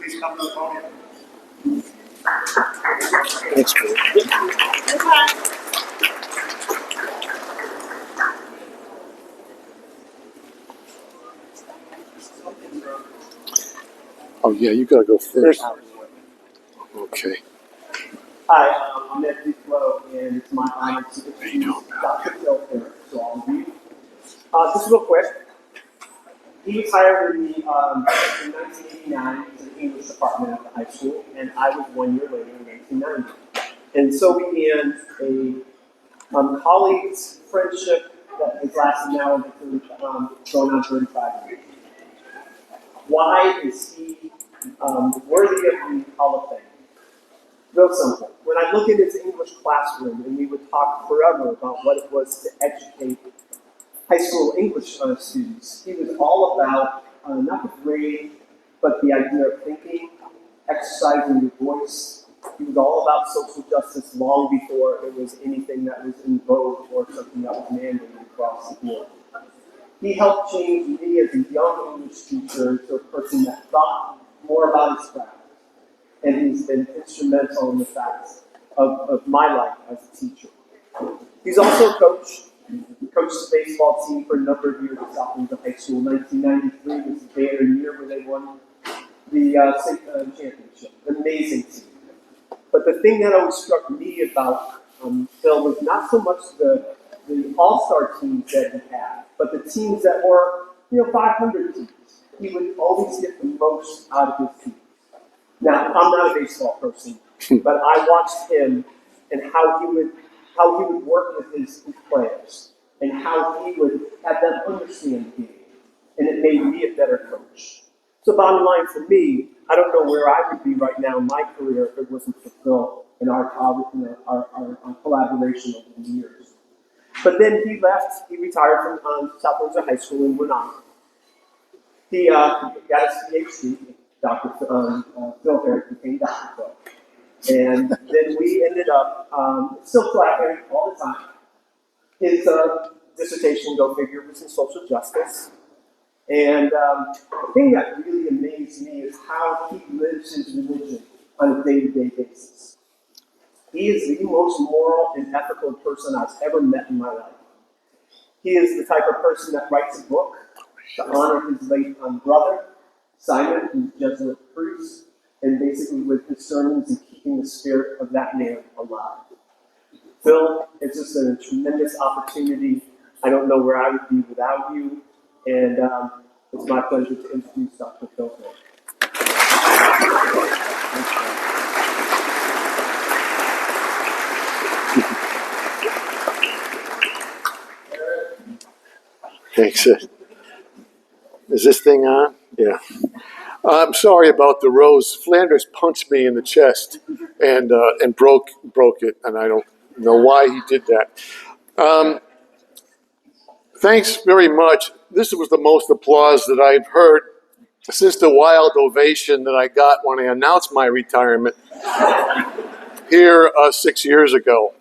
please come to the podium. Thanks, Bill. Oh, yeah, you gotta go first. Okay. Hi, I'm Ed Duflo, and it's my honor to introduce Dr. Phil Harak to all of you. Just real quick, he was hired in 1989 to the English department at the high school, and I was 1 year later in 1990. And so we began a colleagues friendship that has lasted now going on 35 years. Why is he worthy of the Hall of Fame? Real simple. When I look at his English classroom, and we would talk forever about what it was to educate high school English students, he was all about not the grade, but the idea of thinking, exercising your voice. He was all about social justice long before it was anything that was in vogue or something that was mandated across the board. He helped change me as a young English teacher to a person that thought more about his craft. And he's been instrumental in the fact of my life as a teacher. He's also a coach. He coached the baseball team for a number of years at Southland High School. 1993 was the banner year where they won the state championship. Amazing team. But the thing that always struck me about Phil was not so much the all-star teams that he had, but the teams that were 500 teams. He would always get the most out of his team. Now, I'm not a baseball person, but I watched him and how he would work with his players and how he would have them understand the game. And it made me a better coach. So bottom line for me, I don't know where I would be right now in my career if it wasn't for Phil and our collaboration over the years. But then he left, he retired from South Windsor High School and went on. He got his PhD. Dr. Phil Harak became Dr. Phil. And then we ended up still collaborating all the time. His dissertation, go figure, was in social justice. And the thing that really amazed me is how he lives his religion on a day-to-day basis. He is the most moral and ethical person I've ever met in my life. He is the type of person that writes a book to honor his late brother, Simon, who's Jesuit priest, and basically with his sermons and keeping the spirit of that man alive. Phil, it's just a tremendous opportunity. I don't know where I would be without you, and it's my pleasure to introduce Dr. Phil Harak. Thanks. Is this thing on? Yeah. I'm sorry about the rose. Flanders punched me in the chest and broke it, and I don't know why he did that. Thanks very much. This was the most applause that I've heard since the wild ovation that I got when I announced my retirement here 6 years ago.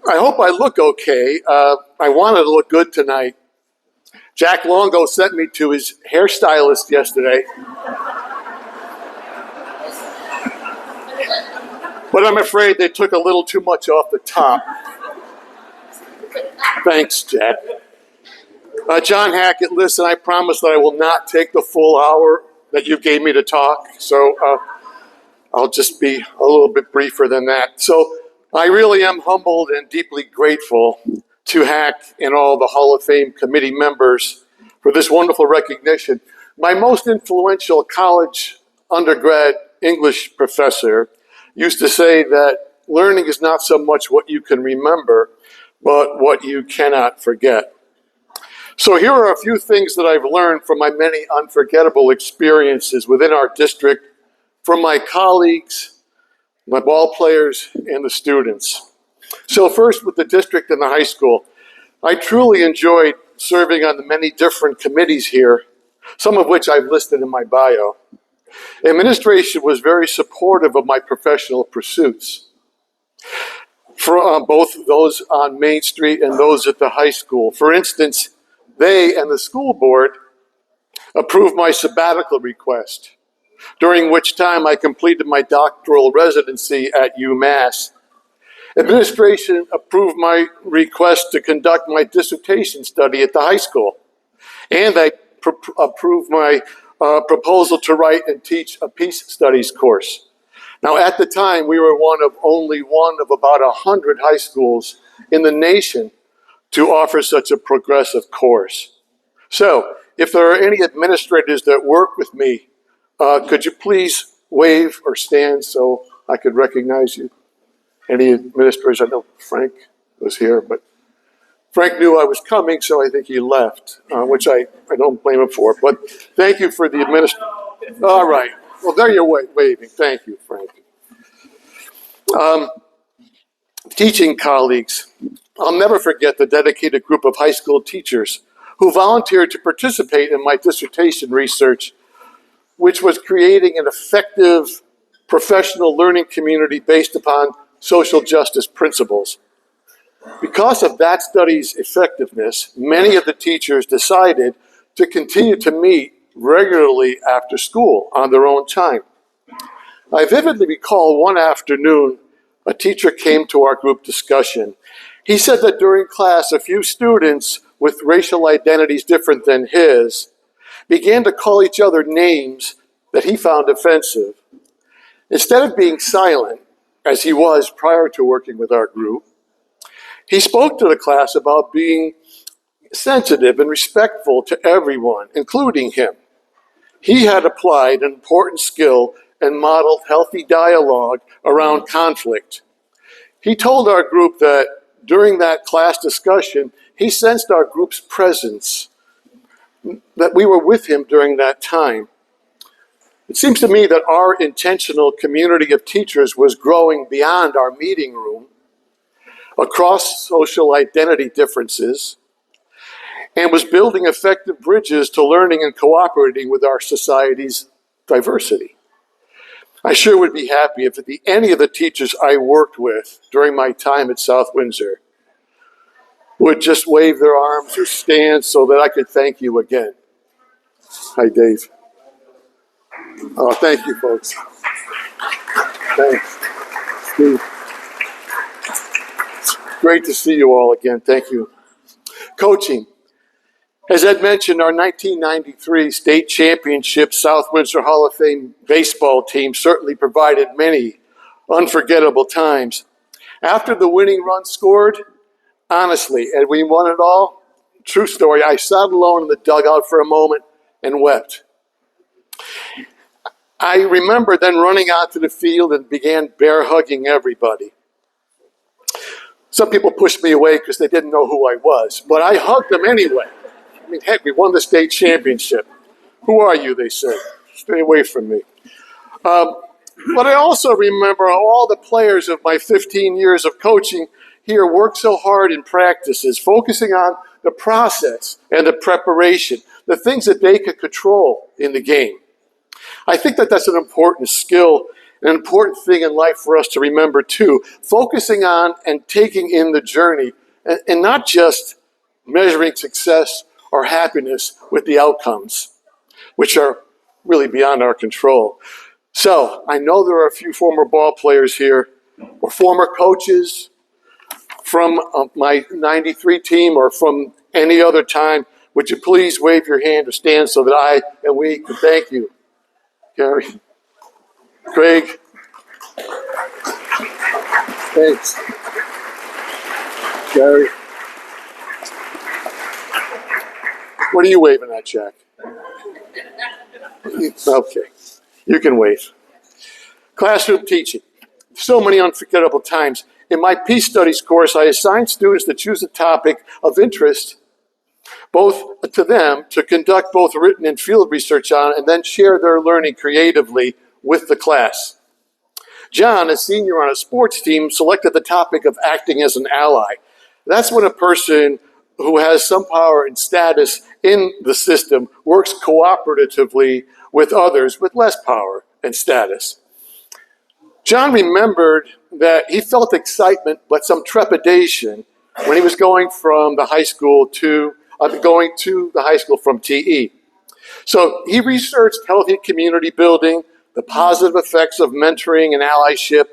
I hope I look okay. I wanted to look good tonight. Jack Longo sent me to his hairstylist yesterday. But I'm afraid they took a little too much off the top. Thanks, Jack. John Hackett, listen, I promise that I will not take the full hour that you gave me to talk, so I'll just be a little bit briefer than that. So I really am humbled and deeply grateful to Hack and all the Hall of Fame committee members for this wonderful recognition. My most influential college undergrad English professor used to say that learning is not so much what you can remember, but what you cannot forget. So here are a few things that I've learned from my many unforgettable experiences within our district, from my colleagues, my ball players, and the students. So first with the district and the high school, I truly enjoyed serving on the many different committees here, some of which I've listed in my bio. Administration was very supportive of my professional pursuits, for both those on Main Street and those at the high school. For instance, they and the school board approved my sabbatical request. during which time I completed my doctoral residency at UMass. Administration approved my request to conduct my dissertation study at the high school, and they approved my proposal to write and teach a peace studies course. Now, at the time, we were only one of about 100 high schools in the nation to offer such a progressive course. So, if there are any administrators that work with me, could you please wave or stand so I could recognize you? Any administrators? I know Frank was here, but Frank knew I was coming, so I think he left, which I don't blame him for. But thank you for the administration. All right. Well, there you're waving. Thank you, Frank. Teaching colleagues. I'll never forget the dedicated group of high school teachers who volunteered to participate in my dissertation research, which was creating an effective professional learning community based upon social justice principles. Because of that study's effectiveness, many of the teachers decided to continue to meet regularly after school on their own time. I vividly recall one afternoon, a teacher came to our group discussion. He said that during class, a few students with racial identities different than his began to call each other names that he found offensive. Instead of being silent, as he was prior to working with our group, he spoke to the class about being sensitive and respectful to everyone, including him. He had applied an important skill and modeled healthy dialogue around conflict. He told our group that during that class discussion, he sensed our group's presence, that we were with him during that time. It seems to me that our intentional community of teachers was growing beyond our meeting room, across social identity differences, and was building effective bridges to learning and cooperating with our society's diversity. I sure would be happy if any of the teachers I worked with during my time at South Windsor would just wave their arms or stand so that I could thank you again. Hi, Dave. Oh, thank you, folks. Thanks. Steve. Great to see you all again. Thank you. Coaching. As Ed mentioned, our 1993 state championship South Windsor Hall of Fame baseball team certainly provided many unforgettable times. After the winning run scored, honestly, and we won it all, true story, I sat alone in the dugout for a moment and wept. I remember then running onto the field and began bear hugging everybody. Some people pushed me away because they didn't know who I was, but I hugged them anyway. I mean, heck, we won the state championship. Who are you, they said. Stay away from me. But I also remember all the players of my 15 years of coaching here worked so hard in practices, focusing on the process and the preparation, the things that they could control in the game. I think that that's an important skill, an important thing in life for us to remember too, focusing on and taking in the journey and not just measuring success or happiness with the outcomes, which are really beyond our control. So I know there are a few former ball players here or former coaches from my 93 team or from any other time. Would you please wave your hand or stand so that I and we can thank you. Gary, Craig, thanks. Gary, what are you waving at, Jack? Okay, you can wave. Classroom teaching. So many unforgettable times. In my peace studies course, I assigned students to choose a topic of interest both to them to conduct both written and field research on and then share their learning creatively with the class. John, a senior on a sports team, selected the topic of acting as an ally. That's when a person who has some power and status in the system works cooperatively with others with less power and status. John remembered that he felt excitement but some trepidation when he was going from the high school to the high school from TE. So he researched healthy community building, the positive effects of mentoring and allyship.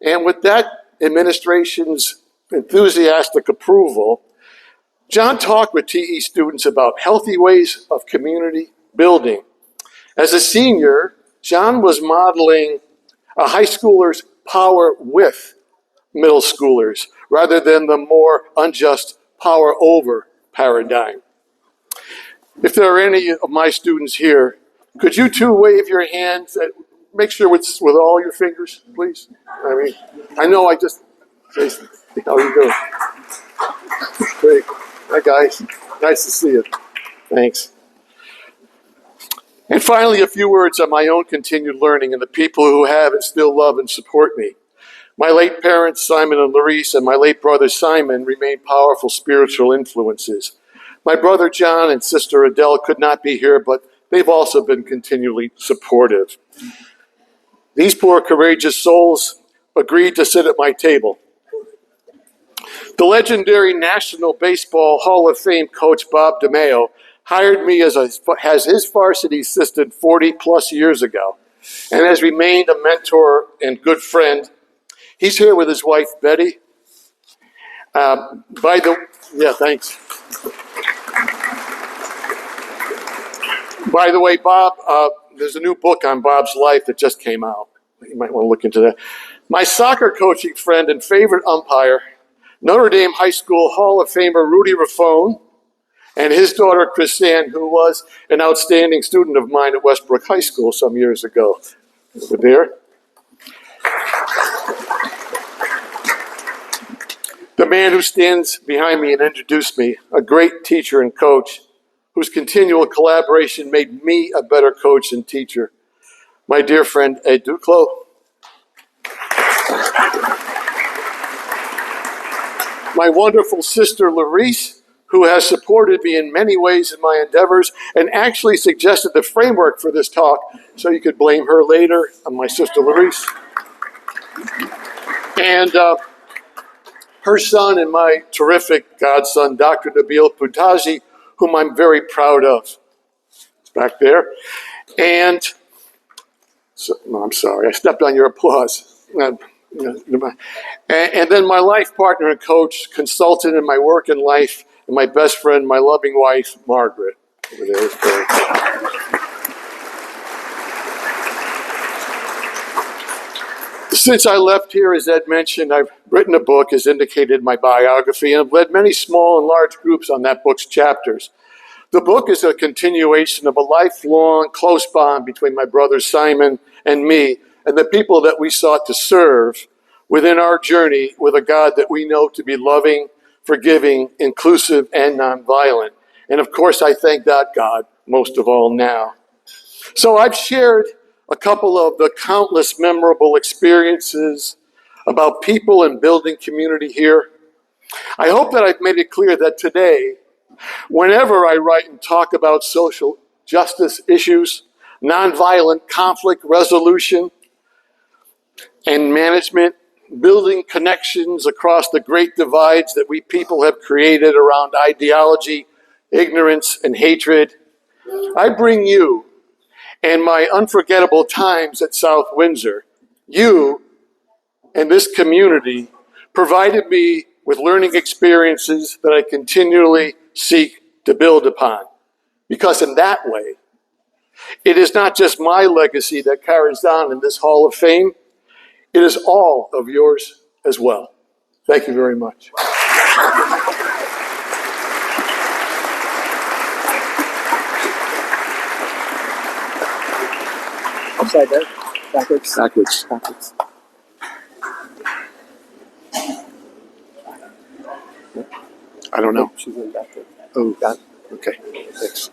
And with that administration's enthusiastic approval, John talked with TE students about healthy ways of community building. As a senior, John was modeling a high schooler's power with middle schoolers rather than the more unjust power over paradigm. If there are any of my students here, could you two wave your hands? Make sure it's with all your fingers, please. I mean, I know I just, Jason, how are you doing? Great. Hi, guys. Nice to see you. Thanks. And finally, a few words on my own continued learning and the people who have and still love and support me. My late parents, Simon and Larice, and my late brother, Simon, remain powerful spiritual influences. My brother, John, and sister, Adele, could not be here, but they've also been continually supportive. These poor, courageous souls agreed to sit at my table. The legendary National Baseball Hall of Fame coach, Bob DeMeo, hired me as his varsity assistant 40 plus years ago, and has remained a mentor and good friend. He's here with his wife, Betty. Yeah, thanks. By the way, Bob, there's a new book on Bob's life that just came out. You might want to look into that. My soccer coaching friend and favorite umpire, Notre Dame High School Hall of Famer Rudy Raffone, and his daughter, Chrisanne, who was an outstanding student of mine at Westbrook High School some years ago. Over there. The man who stands behind me and introduced me, a great teacher and coach, whose continual collaboration made me a better coach and teacher, my dear friend Ed Duclos. My wonderful sister Larice, who has supported me in many ways in my endeavors and actually suggested the framework for this talk, so you could blame her later on my sister Larice. And her son and my terrific godson, Dr. Nabil Puntazi, whom I'm very proud of. It's back there. And, I'm sorry, I stepped on your applause. And then my life partner and coach, consultant in my work and life, and my best friend, my loving wife, Margaret. Over there. Since I left here, as Ed mentioned, I've written a book, as indicated in my biography, and I've led many small and large groups on that book's chapters. The book is a continuation of a lifelong close bond between my brother Simon and me, and the people that we sought to serve within our journey with a God that we know to be loving, forgiving, inclusive, and nonviolent. And of course, I thank that God most of all now. So I've shared a couple of the countless memorable experiences about people and building community here. I hope that I've made it clear that today, whenever I write and talk about social justice issues, nonviolent conflict resolution and management, building connections across the great divides that we people have created around ideology, ignorance, and hatred, I bring you and my unforgettable times at South Windsor. You and this community provided me with learning experiences that I continually seek to build upon. Because in that way, it is not just my legacy that carries on in this Hall of Fame, it is all of yours as well. Thank you very much. Upside down. Backwards. Backwards. Backwards. I don't know. She's in backwards. Oh, got it. Okay, thanks.